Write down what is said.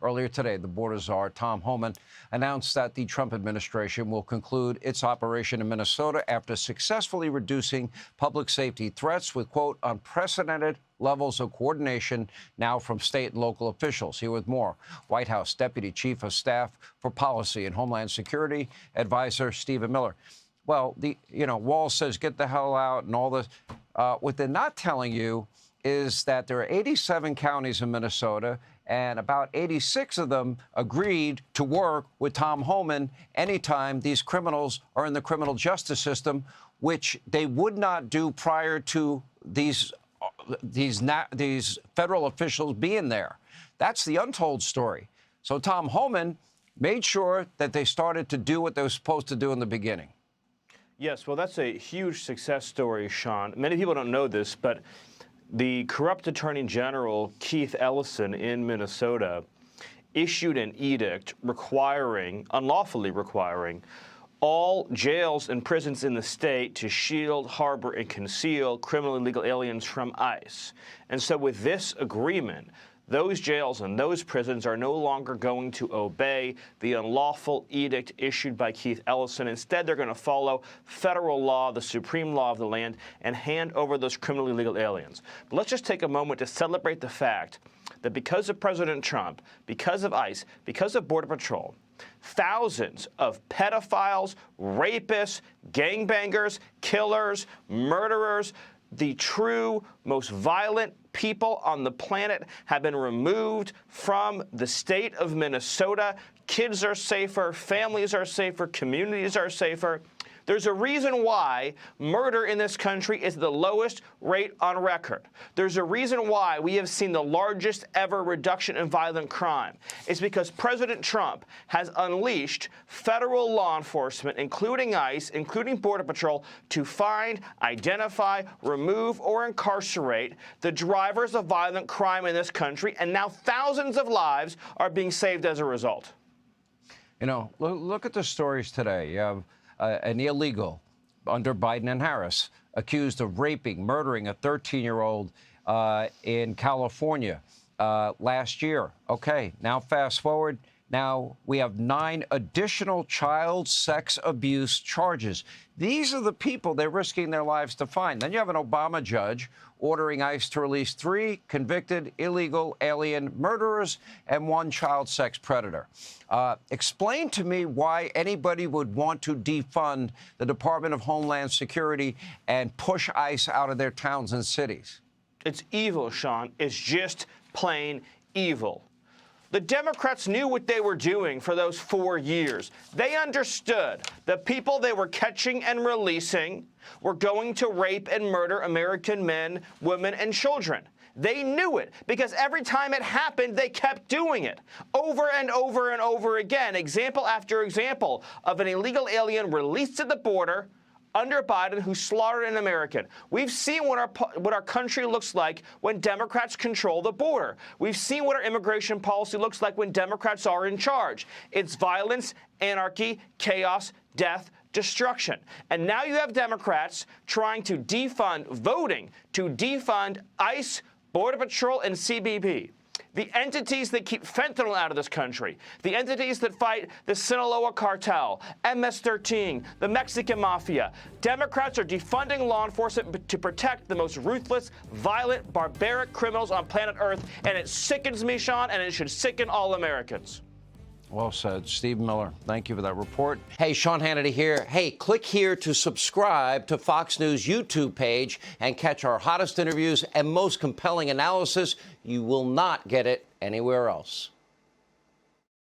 Earlier today, the border czar, Tom Homan, announced that the Trump administration will conclude its operation in Minnesota after successfully reducing public safety threats with, quote, unprecedented levels of coordination now from state and local officials. Here with more, White House Deputy Chief of Staff for Policy and Homeland Security Advisor Stephen Miller. Well, Walz says get the hell out and all this. What they're not telling you is that there are 87 counties in Minnesota, and about 86 of them agreed to work with Tom Homan anytime these criminals are in the criminal justice system, which they would not do prior to these federal officials being there. That's the untold story. So Tom Homan made sure that they started to do what they were supposed to do in the beginning. Yes, well, that's a huge success story, Sean. Many people don't know this, but the corrupt Attorney General, Keith Ellison, in Minnesota, issued an edict unlawfully requiring, all jails and prisons in the state to shield, harbor, and conceal criminally illegal aliens from ICE. And so with this agreement, those jails and those prisons are no longer going to obey the unlawful edict issued by Keith Ellison. Instead, they're going to follow federal law, the supreme law of the land, and hand over those criminally illegal aliens. But let's just take a moment to celebrate the fact that because of President Trump, because of ICE, because of Border Patrol, thousands of pedophiles, rapists, gangbangers, killers, murderers, the true, most violent people on the planet have been removed from the state of Minnesota. Kids are safer, families are safer, communities are safer. There's a reason why murder in this country is the lowest rate on record. There's a reason why we have seen the largest ever reduction in violent crime. It's because President Trump has unleashed federal law enforcement, including ICE, including Border Patrol, to find, identify, remove, or incarcerate the drivers of violent crime in this country, and now thousands of lives are being saved as a result. You know, look at the stories today. You have an illegal under Biden and Harris accused of raping, murdering a 13-year-old in California last year. Okay, now fast forward. Now we have 9 additional child sex abuse charges. These are the people they're risking their lives to find. Then you have an Obama judge ordering ICE to release 3 convicted illegal alien murderers and 1 child sex predator. Explain to me why anybody would want to defund the Department of Homeland Security and push ICE out of their towns and cities. It's evil, Sean. It's just plain evil. The Democrats knew what they were doing for those 4 years. They understood the people they were catching and releasing were going to rape and murder American men, women, and children. They knew it because every time it happened, they kept doing it over and over and over again. Example after example of an illegal alien released at the border under Biden who slaughtered an American. We've seen what our country looks like when Democrats control the border. We've seen what our immigration policy looks like when Democrats are in charge. It's violence, anarchy, chaos, death, destruction. And now you have Democrats trying to voting to defund ICE, Border Patrol, and CBP. The entities that keep fentanyl out of this country, the entities that fight the Sinaloa cartel, MS-13, the Mexican mafia. Democrats are defunding law enforcement to protect the most ruthless, violent, barbaric criminals on planet Earth, and it sickens me, Sean, and it should sicken all Americans. Well said. Steve Miller, thank you for that report. Hey, Sean Hannity here. Hey, click here to subscribe to Fox News YouTube page and catch our hottest interviews and most compelling analysis. You will not get it anywhere else.